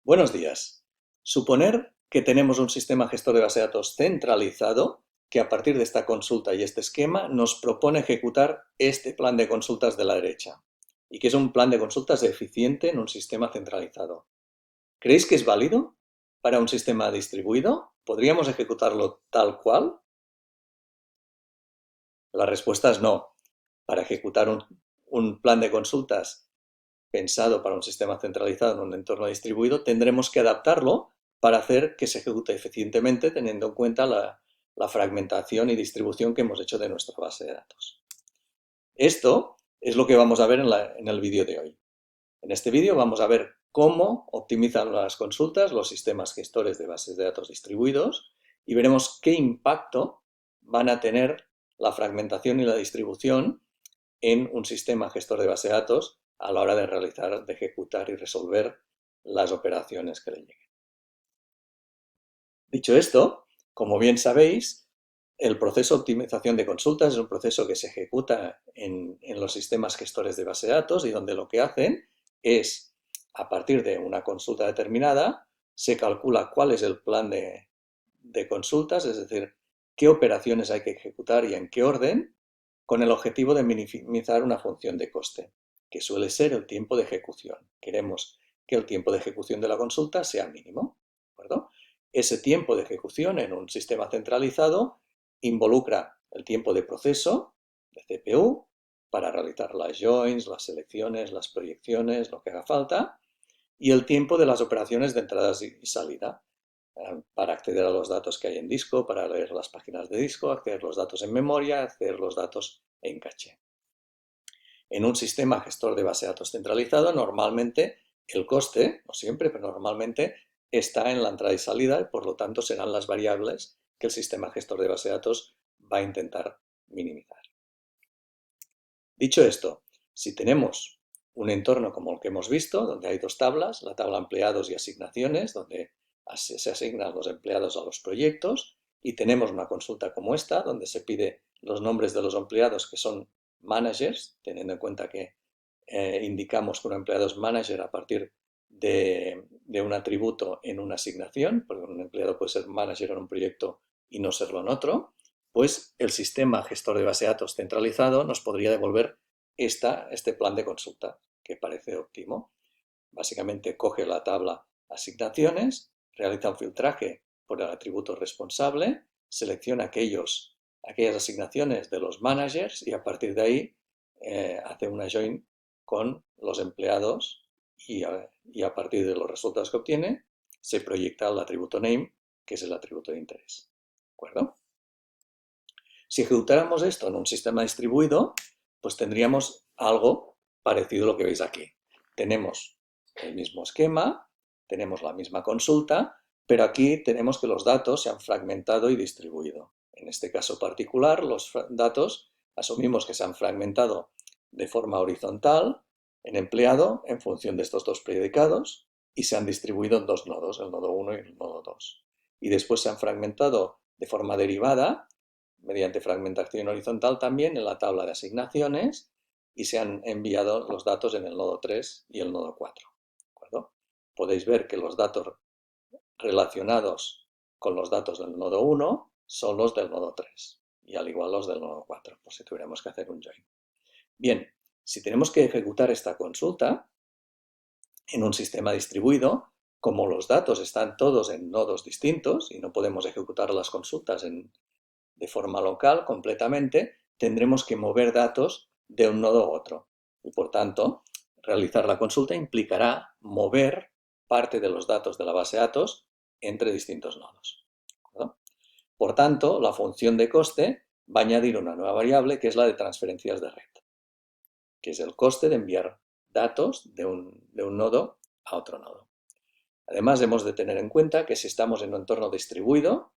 Buenos días. Suponer que tenemos un sistema gestor de base de datos centralizado que a partir de esta consulta y este esquema nos propone ejecutar este plan de consultas de la derecha y que es un plan de consultas eficiente en un sistema centralizado. ¿Creéis que es válido para un sistema distribuido? ¿Podríamos ejecutarlo tal cual? La respuesta es no. Para ejecutar un plan de consultas pensado para un sistema centralizado en un entorno distribuido, tendremos que adaptarlo para hacer que se ejecute eficientemente teniendo en cuenta la fragmentación y distribución que hemos hecho de nuestra base de datos. Esto es lo que vamos a ver en el vídeo de hoy. En este vídeo vamos a ver cómo optimizan las consultas los sistemas gestores de bases de datos distribuidos y veremos qué impacto van a tener la fragmentación y la distribución en un sistema gestor de base de datos a la hora de realizar, de ejecutar y resolver las operaciones que le lleguen. Dicho esto, como bien sabéis, el proceso de optimización de consultas es un proceso que se ejecuta en los sistemas gestores de base de datos y donde lo que hacen es, a partir de una consulta determinada, se calcula cuál es el plan de consultas, es decir, qué operaciones hay que ejecutar y en qué orden, con el objetivo de minimizar una función de coste, que suele ser el tiempo de ejecución. Queremos que el tiempo de ejecución de la consulta sea mínimo, ¿de acuerdo? Ese tiempo de ejecución en un sistema centralizado involucra el tiempo de proceso de CPU para realizar las joins, las selecciones, las proyecciones, lo que haga falta, y el tiempo de las operaciones de entrada y salida, para acceder a los datos que hay en disco, para leer las páginas de disco, acceder a los datos en memoria, acceder a los datos en caché. En un sistema gestor de base de datos centralizado, normalmente el coste, no siempre, pero normalmente está en la entrada y salida y por lo tanto serán las variables que el sistema gestor de base de datos va a intentar minimizar. Dicho esto, si tenemos un entorno como el que hemos visto, donde hay dos tablas, la tabla empleados y asignaciones, donde se asignan los empleados a los proyectos, y tenemos una consulta como esta, donde se pide los nombres de los empleados que son managers, teniendo en cuenta que indicamos que un empleado es manager a partir de un atributo en una asignación, porque un empleado puede ser manager en un proyecto y no serlo en otro, pues el sistema gestor de base de datos centralizado nos podría devolver este plan de consulta, que parece óptimo. Básicamente coge la tabla asignaciones, realiza un filtraje por el atributo responsable, selecciona aquellas asignaciones de los managers y a partir de ahí hace una join con los empleados y a partir de los resultados que obtiene se proyecta el atributo name, que es el atributo de interés. ¿De acuerdo? Si ejecutáramos esto en un sistema distribuido, pues tendríamos algo parecido a lo que veis aquí. Tenemos el mismo esquema, tenemos la misma consulta, pero aquí tenemos que los datos se han fragmentado y distribuido. En este caso particular, los datos asumimos que se han fragmentado de forma horizontal en empleado en función de estos dos predicados y se han distribuido en dos nodos, el nodo 1 y el nodo 2. Y después se han fragmentado de forma derivada mediante fragmentación horizontal también en la tabla de asignaciones y se han enviado los datos en el nodo 3 y el nodo 4. ¿De acuerdo? Podéis ver que los datos relacionados con los datos del nodo 1 son los del nodo 3 y al igual los del nodo 4, por si tuviéramos que hacer un join. Bien, si tenemos que ejecutar esta consulta en un sistema distribuido, como los datos están todos en nodos distintos y no podemos ejecutar las consultas de forma local completamente, tendremos que mover datos de un nodo a otro. Y por tanto, realizar la consulta implicará mover parte de los datos de la base de datos entre distintos nodos. ¿No? Por tanto, la función de coste va a añadir una nueva variable que es la de transferencias de red, que es el coste de enviar datos de un nodo a otro nodo. Además, hemos de tener en cuenta que si estamos en un entorno distribuido,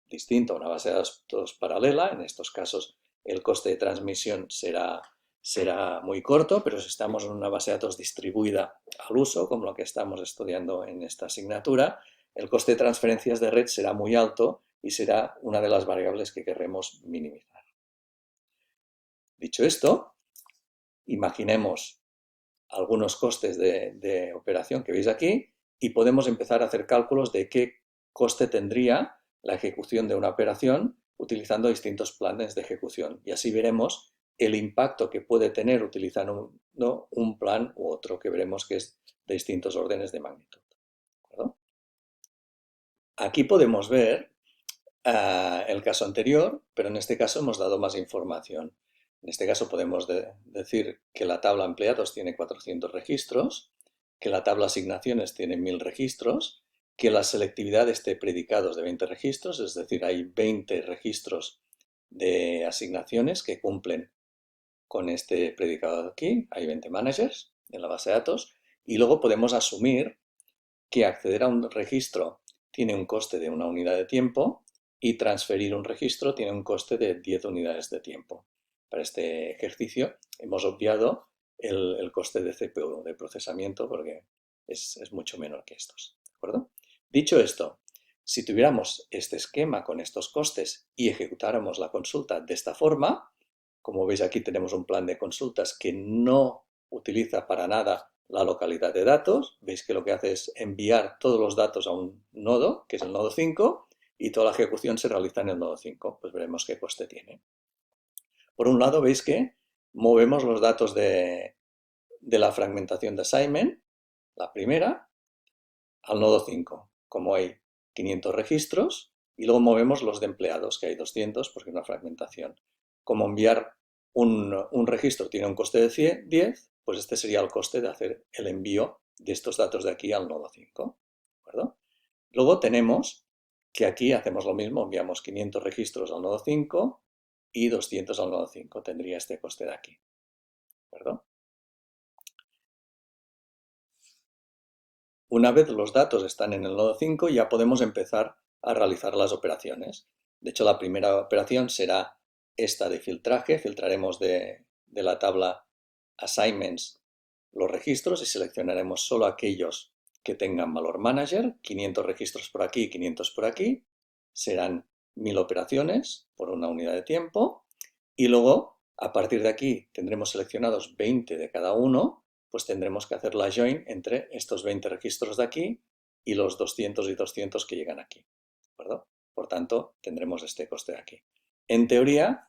distinto a una base de datos paralela, en estos casos el coste de transmisión será muy corto, pero si estamos en una base de datos distribuida al uso, como lo que estamos estudiando en esta asignatura, el coste de transferencias de red será muy alto y será una de las variables que querremos minimizar. Dicho esto, imaginemos algunos costes de operación que veis aquí y podemos empezar a hacer cálculos de qué coste tendría la ejecución de una operación utilizando distintos planes de ejecución. Y así veremos el impacto que puede tener utilizando un plan u otro, que veremos que es de distintos órdenes de magnitud. ¿De acuerdo? Aquí podemos ver el caso anterior, pero en este caso hemos dado más información. En este caso podemos decir que la tabla empleados tiene 400 registros, que la tabla asignaciones tiene 1000 registros, que la selectividad esté predicados de 20 registros, es decir, hay 20 registros de asignaciones que cumplen con este predicado de aquí, hay 20 managers en la base de datos, y luego podemos asumir que acceder a un registro tiene un coste de 1 unidad de tiempo y transferir un registro tiene un coste de 10 unidades de tiempo. Para este ejercicio hemos obviado el coste de CPU, de procesamiento, porque es mucho menor que estos. ¿De acuerdo? Dicho esto, si tuviéramos este esquema con estos costes y ejecutáramos la consulta de esta forma, como veis aquí tenemos un plan de consultas que no utiliza para nada la localidad de datos. Veis que lo que hace es enviar todos los datos a un nodo, que es el nodo 5, y toda la ejecución se realiza en el nodo 5. Pues veremos qué coste tiene. Por un lado, veis que movemos los datos de la fragmentación de assignment, la primera, al nodo 5. Como hay 500 registros, y luego movemos los de empleados, que hay 200, porque es una fragmentación. Como enviar un registro tiene un coste de 10, pues este sería el coste de hacer el envío de estos datos de aquí al nodo 5. ¿De acuerdo? Luego tenemos que aquí hacemos lo mismo, enviamos 500 registros al nodo 5 y 200 al nodo 5. Tendría este coste de aquí. ¿De acuerdo? Una vez los datos están en el nodo 5, ya podemos empezar a realizar las operaciones. De hecho, la primera operación será esta de filtraje. Filtraremos de la tabla Assignments los registros y seleccionaremos solo aquellos que tengan valor manager. 500 registros por aquí, 500 por aquí. Serán 1000 operaciones por una unidad de tiempo. Y luego, a partir de aquí, tendremos seleccionados 20 de cada uno, pues tendremos que hacer la join entre estos 20 registros de aquí y los 200 y 200 que llegan aquí. ¿De acuerdo? Por tanto, tendremos este coste de aquí. En teoría,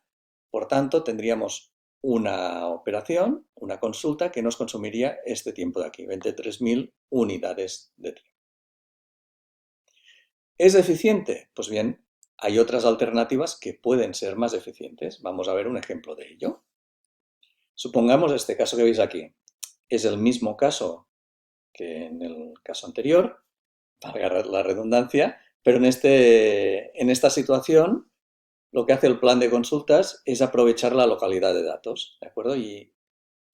por tanto, tendríamos una operación, una consulta que nos consumiría este tiempo de aquí, 23.000 unidades de tiempo. ¿Es eficiente? Pues bien, hay otras alternativas que pueden ser más eficientes. Vamos a ver un ejemplo de ello. Supongamos este caso que veis aquí. Es el mismo caso que en el caso anterior, valga la redundancia, pero en esta situación lo que hace el plan de consultas es aprovechar la localidad de datos, ¿de acuerdo? Y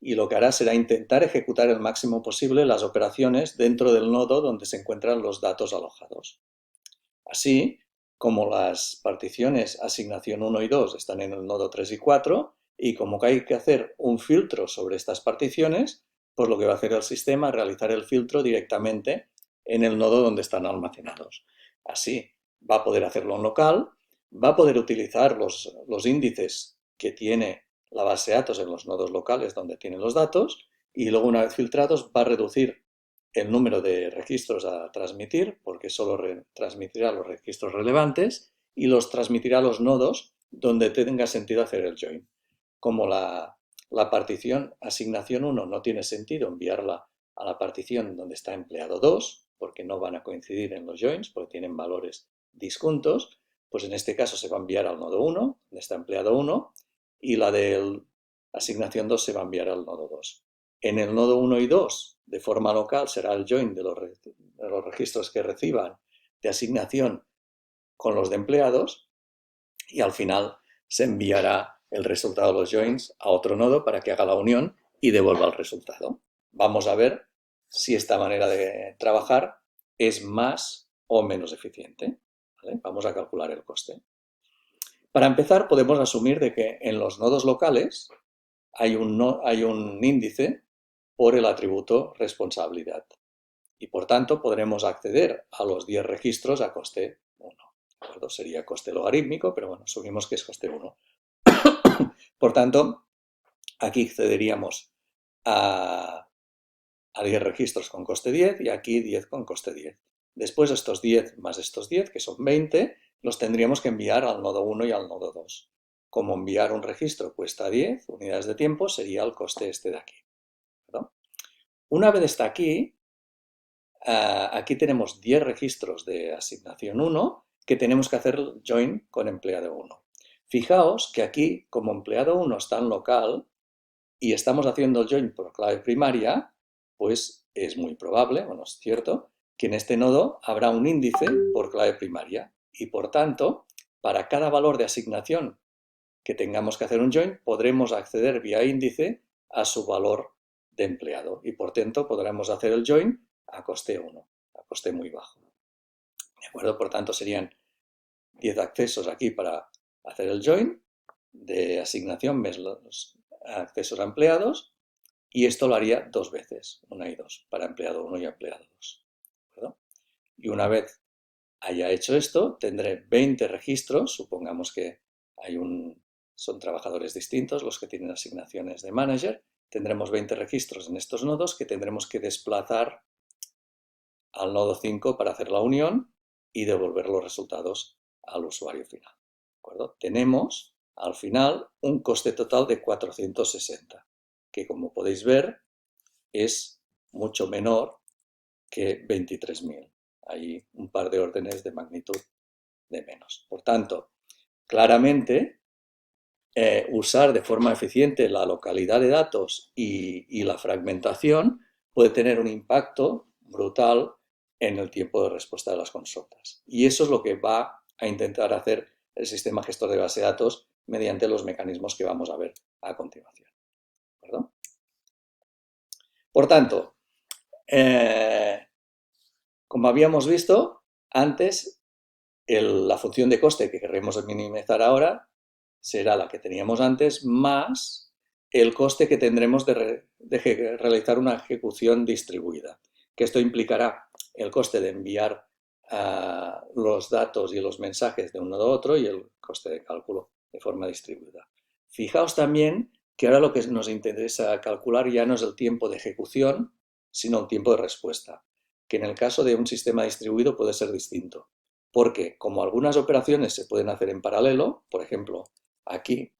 lo que hará será intentar ejecutar el máximo posible las operaciones dentro del nodo donde se encuentran los datos alojados. Así, como las particiones asignación 1 y 2 están en el nodo 3 y 4, y como que hay que hacer un filtro sobre estas particiones, pues lo que va a hacer el sistema es realizar el filtro directamente en el nodo donde están almacenados. Así, va a poder hacerlo en local, va a poder utilizar los índices que tiene la base de datos en los nodos locales donde tienen los datos, y luego una vez filtrados va a reducir el número de registros a transmitir, porque solo transmitirá los registros relevantes y los transmitirá a los nodos donde tenga sentido hacer el join. Como la partición asignación 1 no tiene sentido enviarla a la partición donde está empleado 2, porque no van a coincidir en los joins, porque tienen valores disjuntos, pues en este caso se va a enviar al nodo 1, donde está empleado 1, y la de asignación 2 se va a enviar al nodo 2. En el nodo 1 y 2, de forma local, será el join de los registros que reciban de asignación con los de empleados, y al final se enviará el resultado de los joins a otro nodo para que haga la unión y devuelva el resultado. Vamos a ver si esta manera de trabajar es más o menos eficiente. ¿Vale? Vamos a calcular el coste. Para empezar, podemos asumir de que en los nodos locales hay un índice por el atributo responsabilidad. Y por tanto podremos acceder a los 10 registros a coste 1. ¿De acuerdo? Sería coste logarítmico, pero bueno, asumimos que es coste 1. Por tanto, aquí accederíamos a a 10 registros con coste 10 y aquí 10 con coste 10. Después estos 10 más estos 10, que son 20, los tendríamos que enviar al nodo 1 y al nodo 2. Como enviar un registro cuesta 10 unidades de tiempo, sería el coste este de aquí. ¿Perdón? Una vez está aquí, aquí tenemos 10 registros de asignación 1 que tenemos que hacer join con empleado 1. Fijaos que aquí, como empleado 1 está en local y estamos haciendo el join por clave primaria, pues es muy probable, bueno, es cierto, que en este nodo habrá un índice por clave primaria y, por tanto, para cada valor de asignación que tengamos que hacer un join, podremos acceder vía índice a su valor de empleado y, por tanto, podremos hacer el join a coste 1, a coste muy bajo. ¿De acuerdo? Por tanto, serían 10 accesos aquí para hacer el join de asignación más los accesos a empleados, y esto lo haría 2 veces, una y 2, para empleado 1 y empleado 2. ¿De acuerdo? Y una vez haya hecho esto, tendré 20 registros, supongamos que son trabajadores distintos los que tienen asignaciones de manager, tendremos 20 registros en estos nodos que tendremos que desplazar al nodo 5 para hacer la unión y devolver los resultados al usuario final. ¿De acuerdo? Tenemos al final un coste total de 460, que como podéis ver es mucho menor que 23.000. Hay un par de órdenes de magnitud de menos. Por tanto, claramente, usar de forma eficiente la localidad de datos y la fragmentación puede tener un impacto brutal en el tiempo de respuesta de las consultas. Y eso es lo que va a intentar hacer el sistema gestor de base de datos mediante los mecanismos que vamos a ver a continuación. ¿De acuerdo? Por tanto, como habíamos visto antes, la función de coste que queremos minimizar ahora será la que teníamos antes más el coste que tendremos de realizar una ejecución distribuida, que esto implicará el coste de enviar los datos y los mensajes de un nodo a otro y el coste de cálculo de forma distribuida. Fijaos también que ahora lo que nos interesa calcular ya no es el tiempo de ejecución, sino el tiempo de respuesta, que en el caso de un sistema distribuido puede ser distinto, porque como algunas operaciones se pueden hacer en paralelo, por ejemplo, aquí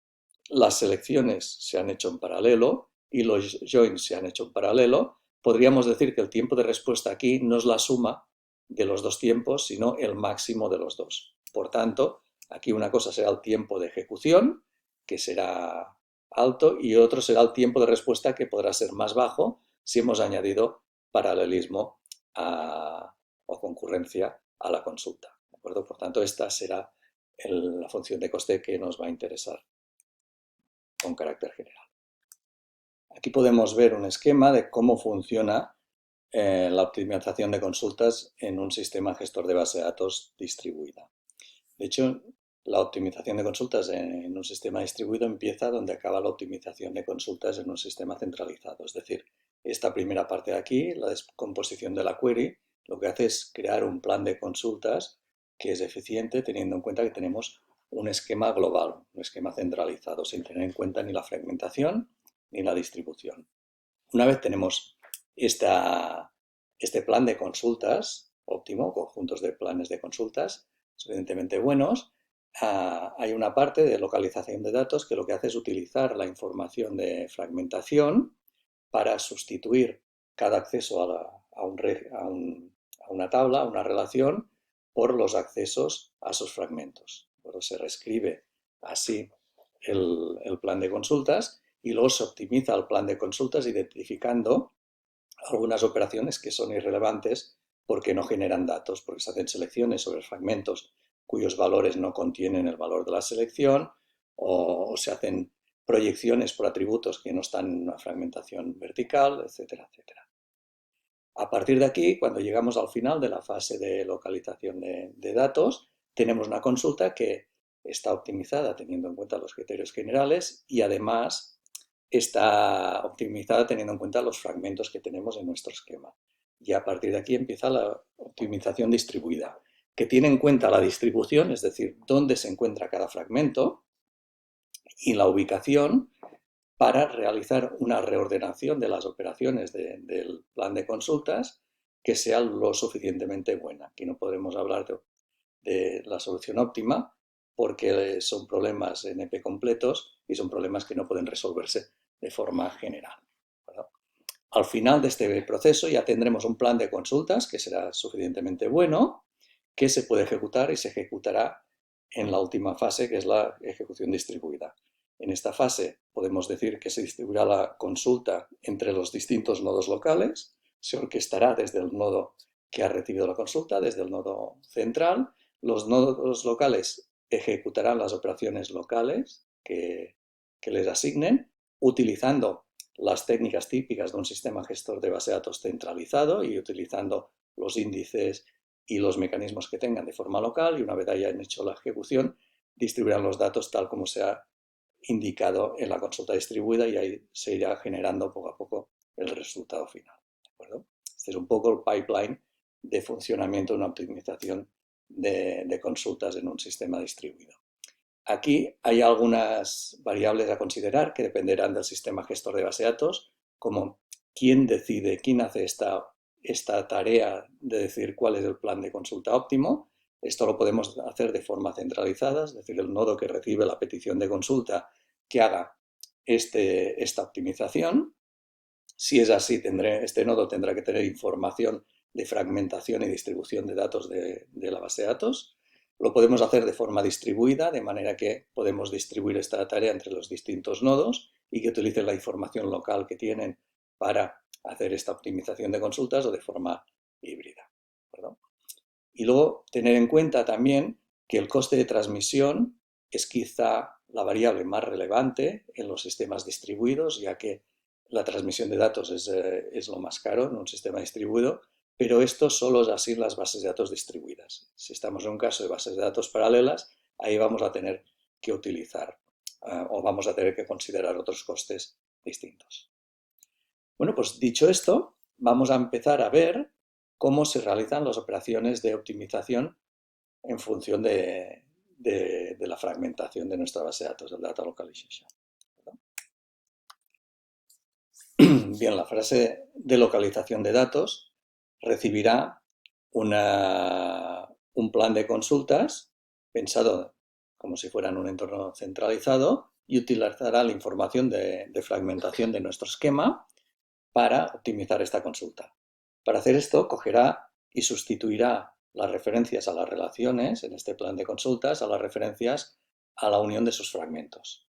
las selecciones se han hecho en paralelo y los joins se han hecho en paralelo, podríamos decir que el tiempo de respuesta aquí no es la suma de los dos tiempos, sino el máximo de los dos. Por tanto, aquí una cosa será el tiempo de ejecución, que será alto, y otro será el tiempo de respuesta, que podrá ser más bajo si hemos añadido paralelismo o concurrencia a la consulta. ¿De acuerdo? Por tanto, esta será la función de coste que nos va a interesar con carácter general. Aquí podemos ver un esquema de cómo funciona la optimización de consultas en un sistema gestor de base de datos distribuida. De hecho, la optimización de consultas en un sistema distribuido empieza donde acaba la optimización de consultas en un sistema centralizado. Es decir, esta primera parte de aquí, la descomposición de la query, lo que hace es crear un plan de consultas que es eficiente teniendo en cuenta que tenemos un esquema global, un esquema centralizado, sin tener en cuenta ni la fragmentación ni la distribución. Una vez tenemos este plan de consultas óptimo, conjuntos de planes de consultas suficientemente buenos, hay una parte de localización de datos que lo que hace es utilizar la información de fragmentación para sustituir cada acceso a una tabla, a una relación, por los accesos a sus fragmentos. Bueno, se reescribe así el plan de consultas y luego se optimiza el plan de consultas identificando algunas operaciones que son irrelevantes porque no generan datos, porque se hacen selecciones sobre fragmentos cuyos valores no contienen el valor de la selección, o se hacen proyecciones por atributos que no están en una fragmentación vertical, etcétera, etcétera. A partir de aquí, cuando llegamos al final de la fase de localización de datos, tenemos una consulta que está optimizada teniendo en cuenta los criterios generales y además está optimizada teniendo en cuenta los fragmentos que tenemos en nuestro esquema. Y a partir de aquí empieza la optimización distribuida, que tiene en cuenta la distribución, es decir, dónde se encuentra cada fragmento, y la ubicación, para realizar una reordenación de las operaciones del plan de consultas que sea lo suficientemente buena. Aquí no podremos hablar de la solución óptima porque son problemas NP completos y son problemas que no pueden resolverse de forma general. ¿Verdad? Al final de este proceso ya tendremos un plan de consultas que será suficientemente bueno, que se puede ejecutar y se ejecutará en la última fase, que es la ejecución distribuida. En esta fase podemos decir que se distribuirá la consulta entre los distintos nodos locales, se orquestará desde el nodo que ha recibido la consulta, desde el nodo central. Los nodos locales ejecutarán las operaciones locales que les asignen, utilizando las técnicas típicas de un sistema gestor de base de datos centralizado y utilizando los índices y los mecanismos que tengan de forma local, y una vez hayan hecho la ejecución, distribuirán los datos tal como se ha indicado en la consulta distribuida y ahí se irá generando poco a poco el resultado final. ¿De acuerdo? Este es un poco el pipeline de funcionamiento de una optimización de consultas en un sistema distribuido. Aquí hay algunas variables a considerar que dependerán del sistema gestor de base de datos, como quién decide, quién hace esta tarea de decir cuál es el plan de consulta óptimo. Esto lo podemos hacer de forma centralizada, es decir, el nodo que recibe la petición de consulta que haga esta optimización. Si es así, este nodo tendrá que tener información de fragmentación y distribución de datos de la base de datos. Lo podemos hacer de forma distribuida, de manera que podemos distribuir esta tarea entre los distintos nodos y que utilicen la información local que tienen para hacer esta optimización de consultas, o de forma híbrida. ¿Perdón? Y luego tener en cuenta también que el coste de transmisión es quizá la variable más relevante en los sistemas distribuidos, ya que la transmisión de datos es lo más caro en un sistema distribuido, pero esto solo es así en las bases de datos distribuidas. Si estamos en un caso de bases de datos paralelas, ahí vamos a tener que utilizar o vamos a tener que considerar otros costes distintos. Bueno, pues dicho esto, vamos a empezar a ver cómo se realizan las operaciones de optimización en función de la fragmentación de nuestra base de datos, el data localization. Bien, la fase de localización de datos recibirá un plan de consultas pensado como si fuera en un entorno centralizado y utilizará la información de fragmentación de nuestro esquema para optimizar esta consulta. Para hacer esto, cogerá y sustituirá las referencias a las relaciones en este plan de consultas a las referencias a la unión de sus fragmentos.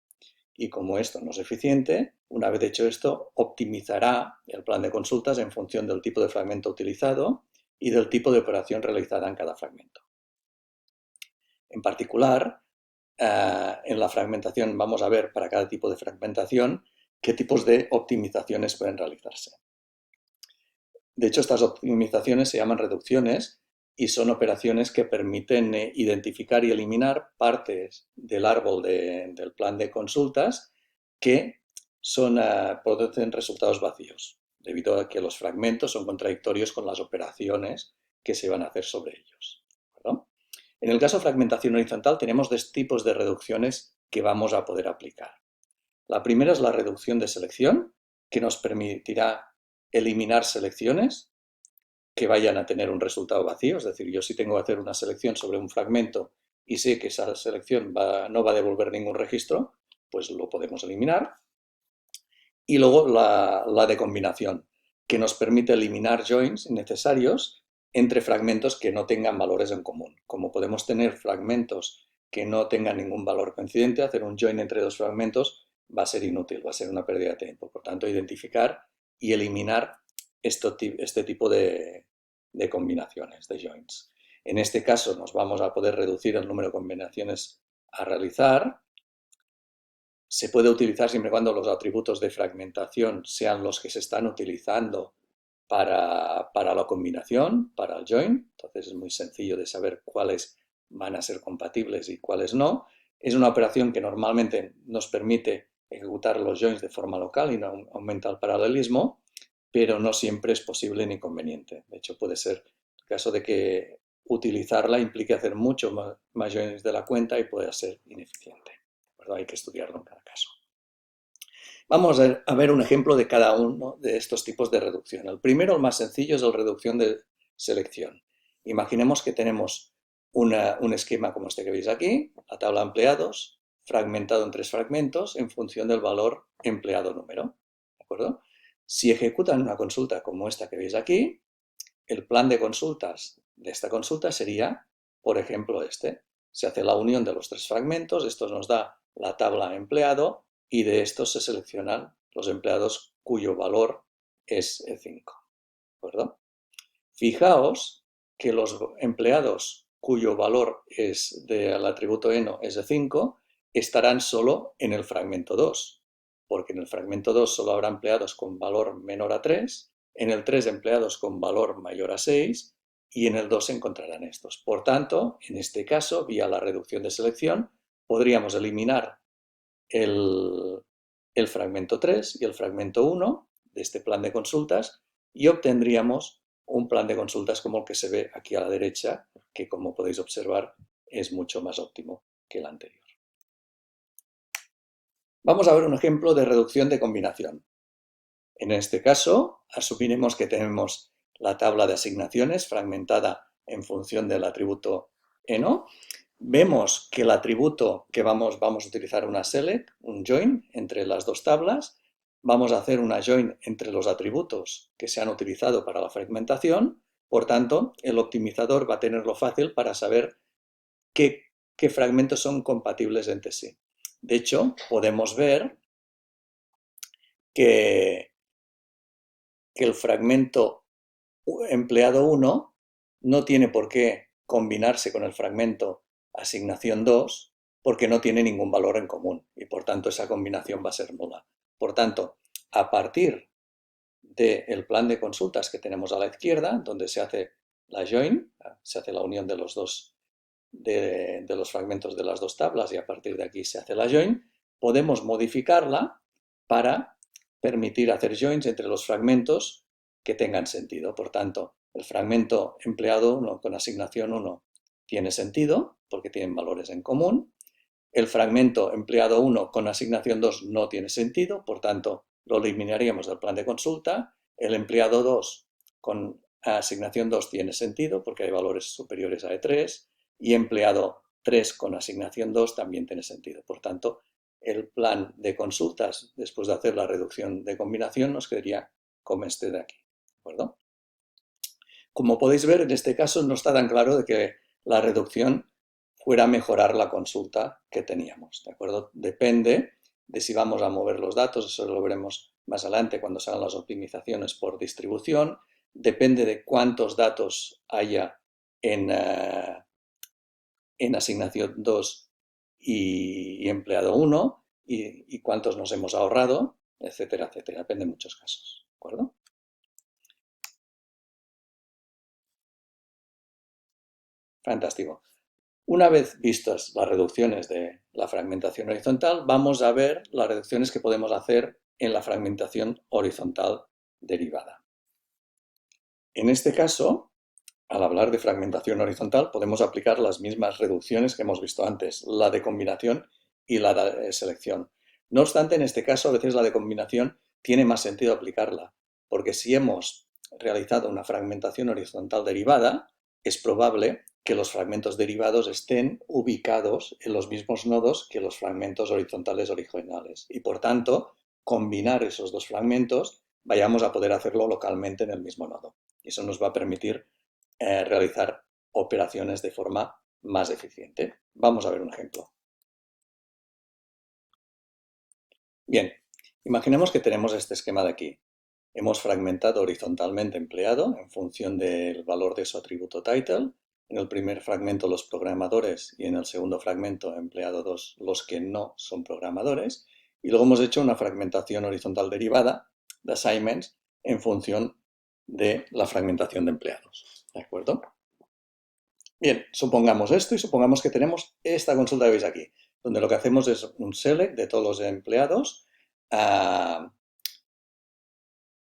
Y como esto no es eficiente, una vez hecho esto, optimizará el plan de consultas en función del tipo de fragmento utilizado y del tipo de operación realizada en cada fragmento. En particular, en la fragmentación vamos a ver para cada tipo de fragmentación qué tipos de optimizaciones pueden realizarse. De hecho, estas optimizaciones se llaman reducciones y son operaciones que permiten identificar y eliminar partes del árbol del plan de consultas que producen resultados vacíos, debido a que los fragmentos son contradictorios con las operaciones que se van a hacer sobre ellos. ¿Perdón? En el caso de fragmentación horizontal tenemos dos tipos de reducciones que vamos a poder aplicar. La primera es la reducción de selección, que nos permitirá eliminar selecciones que vayan a tener un resultado vacío. Es decir, yo si tengo que hacer una selección sobre un fragmento y sé que esa selección no va a devolver ningún registro, pues lo podemos eliminar. Y luego la de combinación, que nos permite eliminar joins innecesarios entre fragmentos que no tengan valores en común. Como podemos tener fragmentos que no tengan ningún valor coincidente, hacer un join entre dos fragmentos va a ser inútil, va a ser una pérdida de tiempo. Por tanto, identificar y eliminar este tipo de combinaciones, de joins. En este caso nos vamos a poder reducir el número de combinaciones a realizar. Se puede utilizar siempre y cuando los atributos de fragmentación sean los que se están utilizando para la combinación, para el join. Entonces es muy sencillo de saber cuáles van a ser compatibles y cuáles no. Es una operación que normalmente nos permite ejecutar los joins de forma local y no aumenta el paralelismo, pero no siempre es posible ni conveniente. De hecho, puede ser el caso de que utilizarla implique hacer mucho más joins de la cuenta y pueda ser ineficiente. Hay que estudiarlo en cada caso. Vamos a ver un ejemplo de cada uno de estos tipos de reducción. El primero, el más sencillo, es la reducción de selección. Imaginemos que tenemos un esquema como este que veis aquí, la tabla de empleados, fragmentado en 3 fragmentos en función del valor empleado número. ¿De acuerdo? Si ejecutan una consulta como esta que veis aquí, el plan de consultas de esta consulta sería, por ejemplo, este. Se hace la unión de los 3 fragmentos, esto nos da la tabla empleado y de estos se seleccionan los empleados cuyo valor es el 5. ¿De acuerdo? Fijaos que los empleados cuyo valor es del atributo eno es de 5 estarán solo en el fragmento 2, porque en el fragmento 2 solo habrá empleados con valor menor a 3, en el 3 empleados con valor mayor a 6 y en el 2 se encontrarán estos. Por tanto, en este caso, vía la reducción de selección, podríamos eliminar el fragmento 3 y el fragmento 1 de este plan de consultas y obtendríamos un plan de consultas como el que se ve aquí a la derecha, que como podéis observar es mucho más óptimo que el anterior. Vamos a ver un ejemplo de reducción de combinación. En este caso, asumiremos que tenemos la tabla de asignaciones fragmentada en función del atributo eno. Vemos que el atributo que vamos a utilizar una select, un join entre las dos tablas. Vamos a hacer una join entre los atributos que se han utilizado para la fragmentación. Por tanto, el optimizador va a tenerlo fácil para saber qué fragmentos son compatibles entre sí. De hecho, podemos ver que el fragmento empleado 1 no tiene por qué combinarse con el fragmento asignación 2 porque no tiene ningún valor en común y por tanto esa combinación va a ser nula. Por tanto, a partir del plan de consultas que tenemos a la izquierda, donde se hace la join, se hace la unión de los dos de los fragmentos de las dos tablas y a partir de aquí se hace la join, podemos modificarla para permitir hacer joins entre los fragmentos que tengan sentido. Por tanto, el fragmento empleado 1 con asignación 1 tiene sentido porque tienen valores en común. El fragmento empleado 1 con asignación 2 no tiene sentido, por tanto, lo eliminaríamos del plan de consulta. El empleado 2 con asignación 2 tiene sentido porque hay valores superiores a E3 y empleado 3 con asignación 2 también tiene sentido. Por tanto, el plan de consultas, después de hacer la reducción de combinación, nos quedaría como este de aquí. ¿De acuerdo? Como podéis ver, en este caso no está tan claro de que la reducción fuera a mejorar la consulta que teníamos. ¿De acuerdo? Depende de si vamos a mover los datos, eso lo veremos más adelante cuando se hagan las optimizaciones por distribución. Depende de cuántos datos haya en asignación 2 y empleado 1 y cuántos nos hemos ahorrado, etcétera, etcétera. Depende de muchos casos. ¿De acuerdo? Fantástico. Una vez vistas las reducciones de la fragmentación horizontal, vamos a ver las reducciones que podemos hacer en la fragmentación horizontal derivada. En este caso, al hablar de fragmentación horizontal, podemos aplicar las mismas reducciones que hemos visto antes, la de combinación y la de selección. No obstante, en este caso, a veces la de combinación tiene más sentido aplicarla, porque si hemos realizado una fragmentación horizontal derivada, es probable que los fragmentos derivados estén ubicados en los mismos nodos que los fragmentos horizontales originales. Y por tanto, combinar esos dos fragmentos, vayamos a poder hacerlo localmente en el mismo nodo. Y eso nos va a permitir realizar operaciones de forma más eficiente. Vamos a ver un ejemplo. Bien, imaginemos que tenemos este esquema de aquí. Hemos fragmentado horizontalmente empleado en función del valor de su atributo title. En el primer fragmento los programadores y en el segundo fragmento empleado 2 los que no son programadores. Y luego hemos hecho una fragmentación horizontal derivada de assignments en función de la fragmentación de empleados. ¿De acuerdo? Bien, supongamos esto y supongamos que tenemos esta consulta que veis aquí, donde lo que hacemos es un select de todos los empleados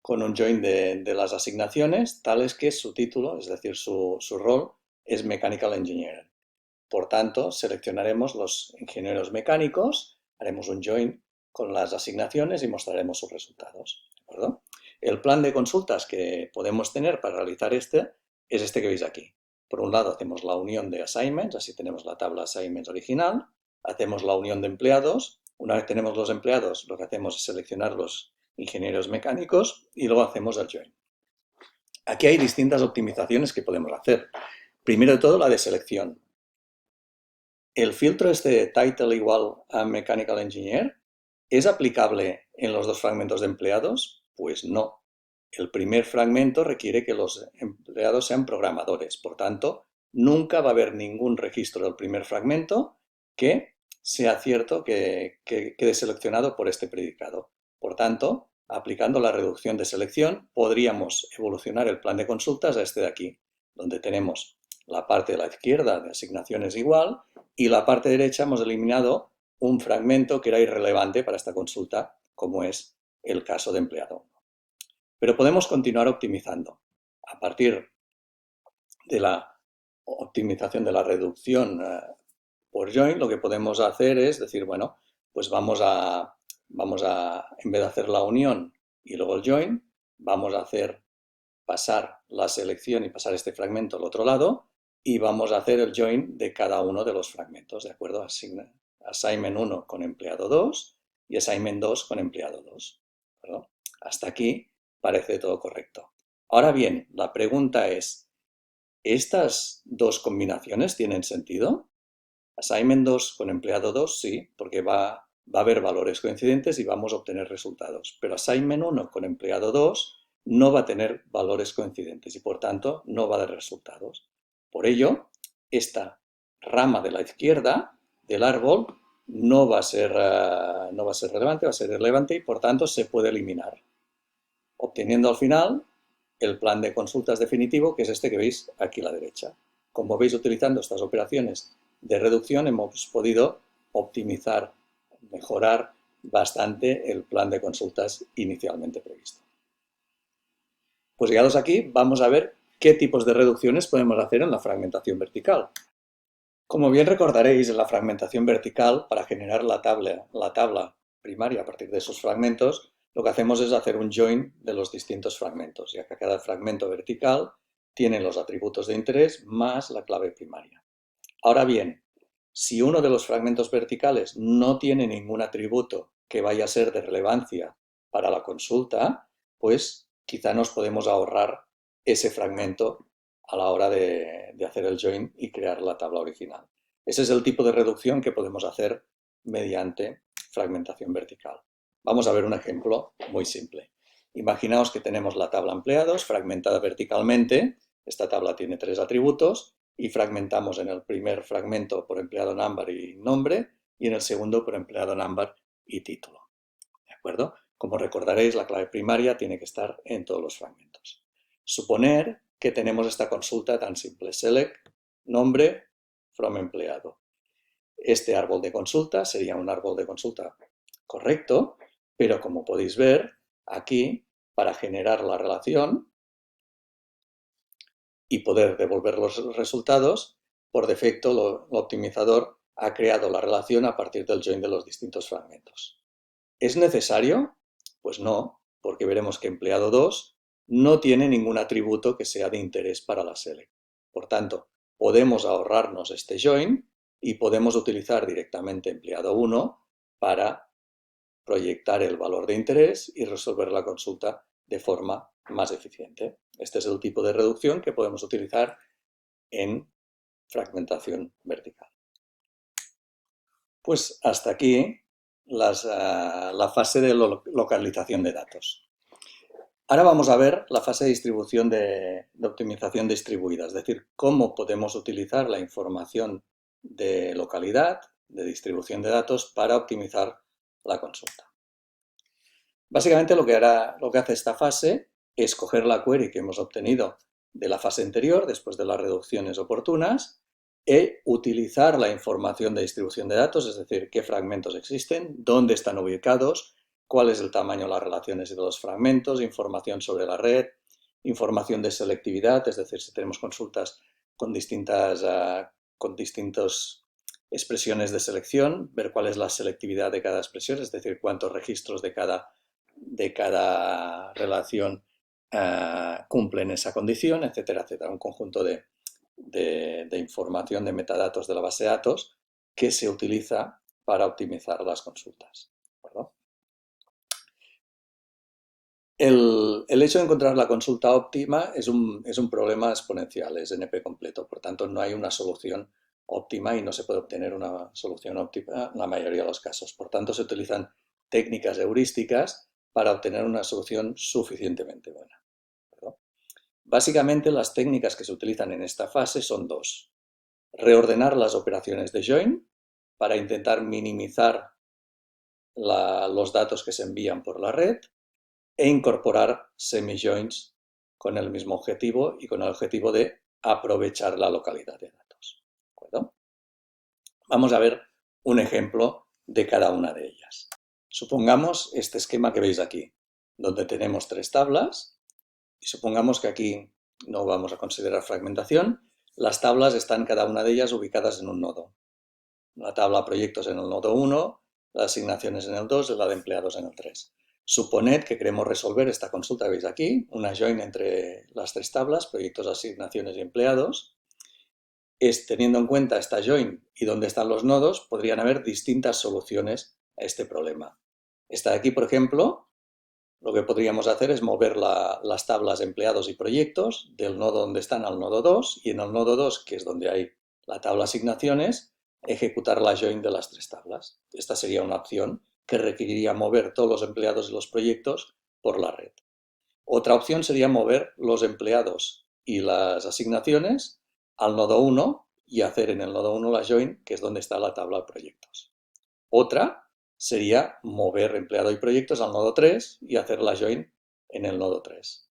con un join de las asignaciones, tales que su título, es decir, su rol, es Mechanical Engineer. Por tanto, seleccionaremos los ingenieros mecánicos, haremos un join con las asignaciones y mostraremos sus resultados. ¿De acuerdo? El plan de consultas que podemos tener para realizar este es este que veis aquí. Por un lado hacemos la unión de assignments, así tenemos la tabla assignments original, hacemos la unión de empleados, una vez tenemos los empleados lo que hacemos es seleccionar los ingenieros mecánicos y luego hacemos el join. Aquí hay distintas optimizaciones que podemos hacer. Primero de todo la de selección. ¿El filtro este title igual a mechanical engineer es aplicable en los dos fragmentos de empleados? Pues no. El primer fragmento requiere que los empleados sean programadores, por tanto, nunca va a haber ningún registro del primer fragmento que sea cierto que quede seleccionado por este predicado. Por tanto, aplicando la reducción de selección, podríamos evolucionar el plan de consultas a este de aquí, donde tenemos la parte de la izquierda de asignaciones igual y la parte derecha hemos eliminado un fragmento que era irrelevante para esta consulta, como es el caso de empleado. Pero podemos continuar optimizando. A partir de la optimización de la reducción por join, lo que podemos hacer es decir, bueno, pues vamos a, en vez de hacer la unión y luego el join, vamos a hacer pasar la selección y pasar este fragmento al otro lado y vamos a hacer el join de cada uno de los fragmentos, ¿de acuerdo? Assignment 1 con empleado 2 y assignment 2 con empleado 2. ¿Verdad? Hasta aquí parece todo correcto. Ahora bien, la pregunta es, ¿estas dos combinaciones tienen sentido? Assignment 2 con empleado 2, sí, porque va a haber valores coincidentes y vamos a obtener resultados. Pero Assignment 1 con empleado 2 no va a tener valores coincidentes y por tanto no va a dar resultados. Por ello, esta rama de la izquierda del árbol no va a ser relevante, va a ser irrelevante y por tanto se puede eliminar, obteniendo al final el plan de consultas definitivo, que es este que veis aquí a la derecha. Como veis, utilizando estas operaciones de reducción hemos podido optimizar, mejorar bastante el plan de consultas inicialmente previsto. Pues llegados aquí, vamos a ver qué tipos de reducciones podemos hacer en la fragmentación vertical. Como bien recordaréis, en la fragmentación vertical, para generar la tabla primaria a partir de esos fragmentos, lo que hacemos es hacer un join de los distintos fragmentos, ya que cada fragmento vertical tiene los atributos de interés más la clave primaria. Ahora bien, si uno de los fragmentos verticales no tiene ningún atributo que vaya a ser de relevancia para la consulta, pues quizá nos podemos ahorrar ese fragmento a la hora de hacer el join y crear la tabla original. Ese es el tipo de reducción que podemos hacer mediante fragmentación vertical. Vamos a ver un ejemplo muy simple. Imaginaos que tenemos la tabla empleados fragmentada verticalmente. Esta tabla tiene 3 atributos y fragmentamos en el primer fragmento por empleado number y nombre y en el segundo por empleado number y título. ¿De acuerdo? Como recordaréis, la clave primaria tiene que estar en todos los fragmentos. Suponer que tenemos esta consulta tan simple, select nombre from empleado. Este árbol de consulta sería un árbol de consulta correcto, pero como podéis ver, aquí, para generar la relación y poder devolver los resultados, por defecto el optimizador ha creado la relación a partir del join de los distintos fragmentos. ¿Es necesario? Pues no, porque veremos que empleado 2 no tiene ningún atributo que sea de interés para la select. Por tanto, podemos ahorrarnos este join y podemos utilizar directamente empleado 1 para proyectar el valor de interés y resolver la consulta de forma más eficiente. Este es el tipo de reducción que podemos utilizar en fragmentación vertical. Pues hasta aquí la fase de localización de datos. Ahora vamos a ver la fase de distribución de optimización distribuida, es decir, cómo podemos utilizar la información de localidad, de distribución de datos para optimizar la consulta. Básicamente lo que hace esta fase es coger la query que hemos obtenido de la fase anterior, después de las reducciones oportunas, e utilizar la información de distribución de datos, es decir, qué fragmentos existen, dónde están ubicados, cuál es el tamaño de las relaciones de los fragmentos, información sobre la red, información de selectividad, es decir, si tenemos consultas con distintos expresiones de selección, ver cuál es la selectividad de cada expresión, es decir, cuántos registros de cada relación cumplen esa condición, etcétera, etcétera. Un conjunto de información, de metadatos de la base de datos que se utiliza para optimizar las consultas. ¿De acuerdo? El hecho de encontrar la consulta óptima es un problema exponencial, es NP completo, por tanto no hay una solución óptima y no se puede obtener una solución óptima en la mayoría de los casos. Por tanto, se utilizan técnicas heurísticas para obtener una solución suficientemente buena. ¿Verdad? Básicamente, las técnicas que se utilizan en esta fase son dos. Reordenar las operaciones de join para intentar minimizar los datos que se envían por la red e incorporar semi-joins con el mismo objetivo y con el objetivo de aprovechar la localidad de datos. ¿De acuerdo? Vamos a ver un ejemplo de cada una de ellas. Supongamos este esquema que veis aquí, donde tenemos tres tablas y supongamos que aquí no vamos a considerar fragmentación. Las tablas están cada una de ellas ubicadas en un nodo. La tabla proyectos en el nodo 1, las asignaciones en el 2 y la de empleados en el 3. Suponed que queremos resolver esta consulta que veis aquí, una join entre las tres tablas, proyectos, asignaciones y empleados. Teniendo en cuenta esta join y dónde están los nodos, podrían haber distintas soluciones a este problema. Esta de aquí, por ejemplo, lo que podríamos hacer es mover las tablas empleados y proyectos del nodo donde están al nodo 2 y en el nodo 2, que es donde hay la tabla asignaciones, ejecutar la join de las tres tablas. Esta sería una opción que requeriría mover todos los empleados y los proyectos por la red. Otra opción sería mover los empleados y las asignaciones al nodo 1 y hacer en el nodo 1 la join, que es donde está la tabla de proyectos. Otra sería mover empleado y proyectos al nodo 3 y hacer la join en el nodo 3.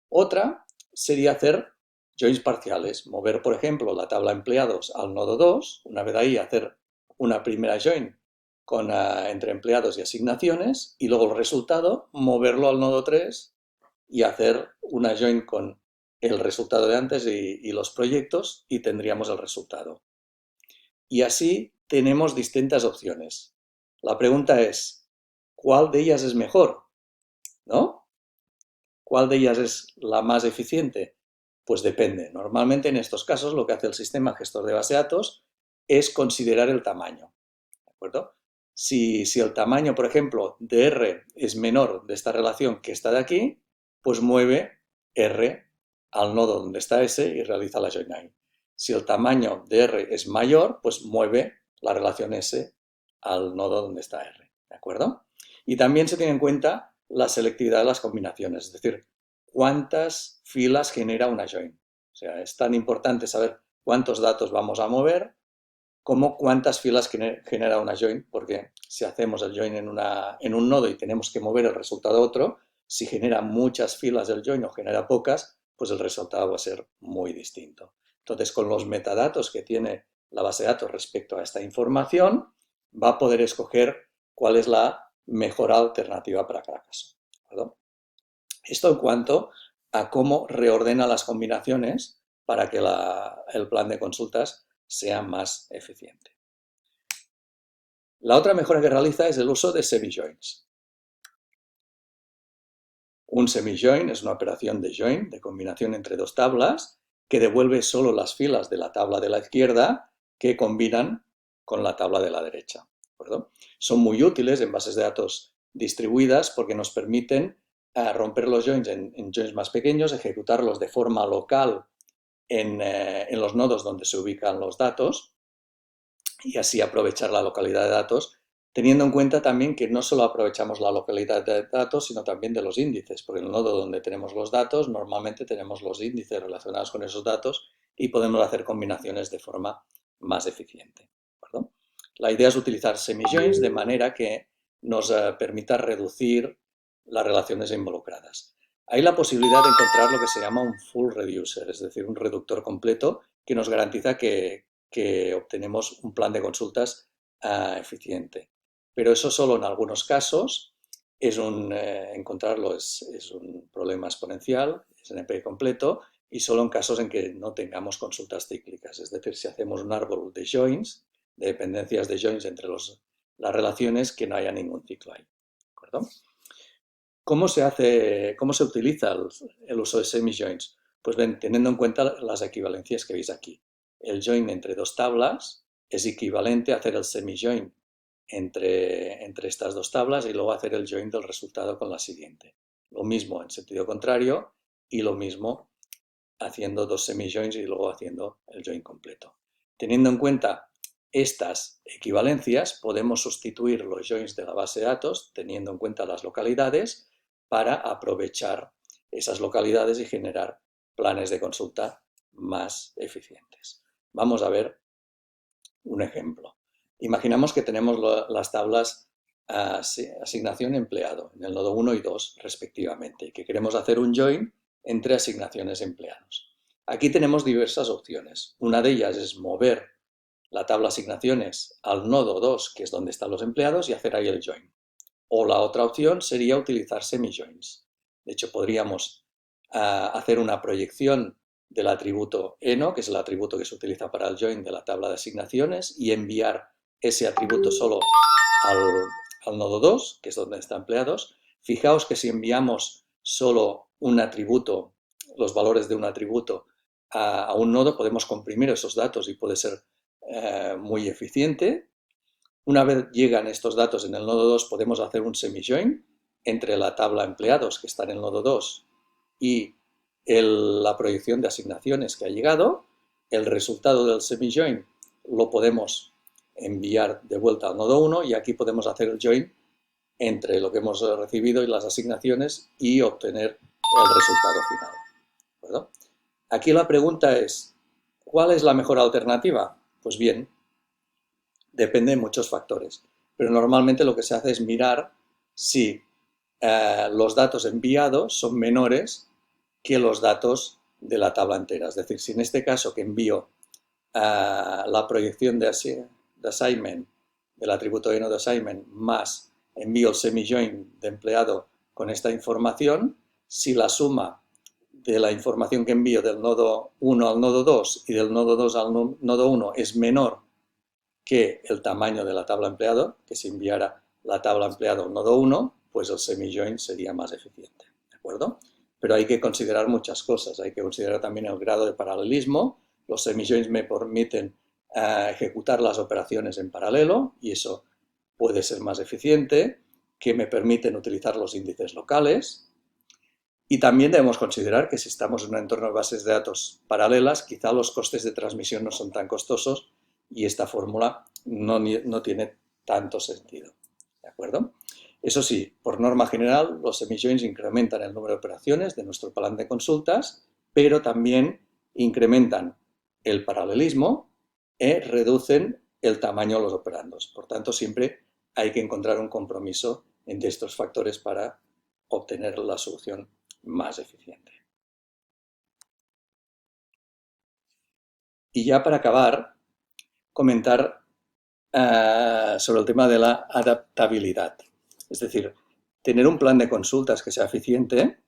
Otra sería hacer joins parciales, mover, por ejemplo, la tabla empleados al nodo 2, una vez ahí hacer una primera join entre empleados y asignaciones y luego el resultado moverlo al nodo 3 y hacer una join con el resultado de antes y los proyectos y tendríamos el resultado. Y así tenemos distintas opciones. La pregunta es, ¿cuál de ellas es mejor? ¿No? ¿Cuál de ellas es la más eficiente? Pues depende. Normalmente en estos casos lo que hace el sistema gestor de base de datos es considerar el tamaño. ¿De acuerdo? Si el tamaño, por ejemplo, de R es menor de esta relación que esta de aquí, pues mueve R al nodo donde está S y realiza la join ahí. Si el tamaño de R es mayor, pues mueve la relación S al nodo donde está R. ¿De acuerdo? Y también se tiene en cuenta la selectividad de las combinaciones, es decir, cuántas filas genera una join. O sea, es tan importante saber cuántos datos vamos a mover como cuántas filas genera una join, porque si hacemos el join en un nodo y tenemos que mover el resultado a otro, si genera muchas filas el join o genera pocas, pues el resultado va a ser muy distinto. Entonces, con los metadatos que tiene la base de datos respecto a esta información, va a poder escoger cuál es la mejor alternativa para cada caso. ¿De esto en cuanto a cómo reordena las combinaciones para que el plan de consultas sea más eficiente. La otra mejora que realiza es el uso de semi-joins. Un semi-join es una operación de join, de combinación entre dos tablas, que devuelve solo las filas de la tabla de la izquierda que combinan con la tabla de la derecha. ¿De acuerdo? Son muy útiles en bases de datos distribuidas porque nos permiten romper los joins en joins más pequeños, ejecutarlos de forma local en los nodos donde se ubican los datos y así aprovechar la localidad de datos, teniendo en cuenta también que no solo aprovechamos la localidad de datos, sino también de los índices, porque en el nodo donde tenemos los datos, normalmente tenemos los índices relacionados con esos datos y podemos hacer combinaciones de forma más eficiente. ¿De acuerdo? La idea es utilizar semi-joins de manera que nos permita reducir las relaciones involucradas. Hay la posibilidad de encontrar lo que se llama un full reducer, es decir, un reductor completo que nos garantiza que obtenemos un plan de consultas eficiente. Pero eso solo en algunos casos, encontrarlo es un problema exponencial, es NP completo, y solo en casos en que no tengamos consultas cíclicas. Es decir, si hacemos un árbol de joins dependencias de joins entre las relaciones, que no haya ningún ciclo ahí. ¿De acuerdo? ¿Cómo se utiliza el uso de semi-joins? Pues bien, teniendo en cuenta las equivalencias que veis aquí. El join entre dos tablas es equivalente a hacer el semi-join entre estas dos tablas y luego hacer el join del resultado con la siguiente. Lo mismo en sentido contrario y lo mismo haciendo dos semi-joins y luego haciendo el join completo. Teniendo en cuenta estas equivalencias, podemos sustituir los joins de la base de datos teniendo en cuenta las localidades para aprovechar esas localidades y generar planes de consulta más eficientes. Vamos a ver un ejemplo. Imaginamos que tenemos las tablas asignación empleado en el nodo 1 y 2 respectivamente y que queremos hacer un join entre asignaciones empleados. Aquí tenemos diversas opciones. Una de ellas es mover la tabla asignaciones al nodo 2, que es donde están los empleados, y hacer ahí el join. O la otra opción sería utilizar semi-joins. De hecho, podríamos hacer una proyección del atributo eno, que es el atributo que se utiliza para el join de la tabla de asignaciones, y enviar ese atributo solo al nodo 2, que es donde están empleados. Fijaos que si enviamos solo un atributo, los valores de un atributo a un nodo, podemos comprimir esos datos y puede ser muy eficiente. Una vez llegan estos datos en el nodo 2, podemos hacer un semi-join entre la tabla empleados que está en el nodo 2 y la proyección de asignaciones que ha llegado. El resultado del semi-join lo podemos enviar de vuelta al nodo 1 y aquí podemos hacer el join entre lo que hemos recibido y las asignaciones y obtener el resultado final. ¿De acuerdo? Aquí la pregunta es, ¿cuál es la mejor alternativa? Pues bien, depende de muchos factores, pero normalmente lo que se hace es mirar si los datos enviados son menores que los datos de la tabla entera. Es decir, si en este caso que envío la proyección de assignment, del atributo eno de assignment, más envío el semi-join de empleado con esta información, si la suma de la información que envío del nodo 1 al nodo 2 y del nodo 2 al nodo 1 es menor que el tamaño de la tabla empleado, que si enviara la tabla empleado al nodo 1, pues el semi-join sería más eficiente. ¿De acuerdo? Pero hay que considerar muchas cosas. Hay que considerar también el grado de paralelismo. Los semi-joins me permiten ejecutar las operaciones en paralelo y eso puede ser más eficiente, que me permiten utilizar los índices locales. Y también debemos considerar que si estamos en un entorno de bases de datos paralelas, quizá los costes de transmisión no son tan costosos y esta fórmula no tiene tanto sentido. ¿De acuerdo? Eso sí, por norma general, los semi-joins incrementan el número de operaciones de nuestro plan de consultas, pero también incrementan el paralelismo y reducen el tamaño de los operandos. Por tanto, siempre hay que encontrar un compromiso entre estos factores para obtener la solución más eficiente. Y ya para acabar, comentar sobre el tema de la adaptabilidad. Es decir, tener un plan de consultas que sea eficiente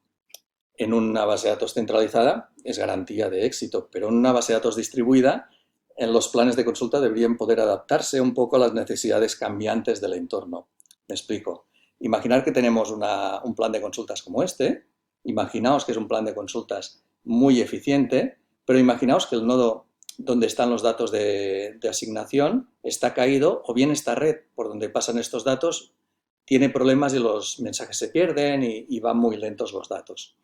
en una base de datos centralizada es garantía de éxito, pero en una base de datos distribuida, en los planes de consulta deberían poder adaptarse un poco a las necesidades cambiantes del entorno. Me explico. Imaginar que tenemos un plan de consultas como este. Imaginaos que es un plan de consultas muy eficiente, pero imaginaos que el nodo donde están los datos de asignación está caído, o bien esta red por donde pasan estos datos tiene problemas y los mensajes se pierden y van muy lentos los datos.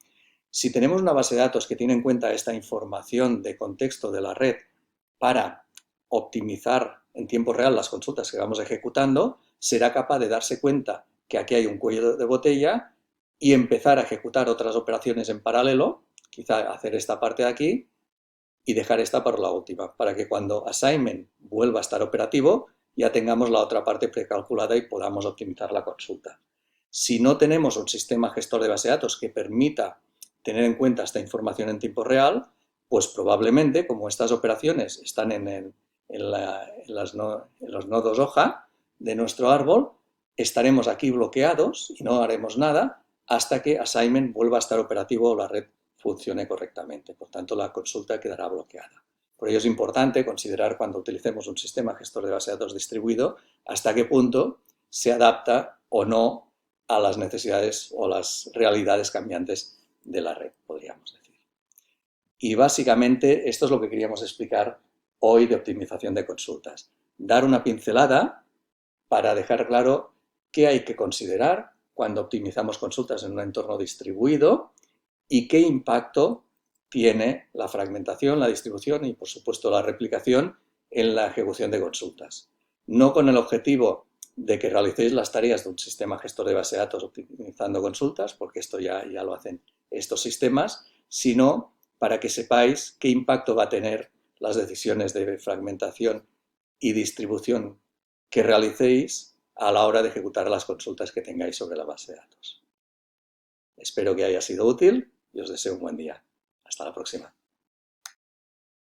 Si tenemos una base de datos que tiene en cuenta esta información de contexto de la red para optimizar en tiempo real las consultas que vamos ejecutando, será capaz de darse cuenta que aquí hay un cuello de botella y empezar a ejecutar otras operaciones en paralelo, quizá hacer esta parte de aquí y dejar esta por la última, para que cuando assignment vuelva a estar operativo ya tengamos la otra parte precalculada y podamos optimizar la consulta. Si no tenemos un sistema gestor de base de datos que permita tener en cuenta esta información en tiempo real, pues probablemente, como estas operaciones están en los nodos hoja de nuestro árbol, estaremos aquí bloqueados y no haremos nada hasta que assignment vuelva a estar operativo o la red funcione correctamente. Por tanto, la consulta quedará bloqueada. Por ello es importante considerar cuando utilicemos un sistema gestor de base de datos distribuido hasta qué punto se adapta o no a las necesidades o las realidades cambiantes de la red, podríamos decir. Y básicamente esto es lo que queríamos explicar hoy de optimización de consultas. Dar una pincelada para dejar claro qué hay que considerar cuando optimizamos consultas en un entorno distribuido y qué impacto tiene la fragmentación, la distribución y, por supuesto, la replicación en la ejecución de consultas. No con el objetivo de que realicéis las tareas de un sistema gestor de base de datos optimizando consultas, porque esto ya lo hacen estos sistemas, sino para que sepáis qué impacto va a tener las decisiones de fragmentación y distribución que realicéis a la hora de ejecutar las consultas que tengáis sobre la base de datos. Espero que haya sido útil y os deseo un buen día. Hasta la próxima.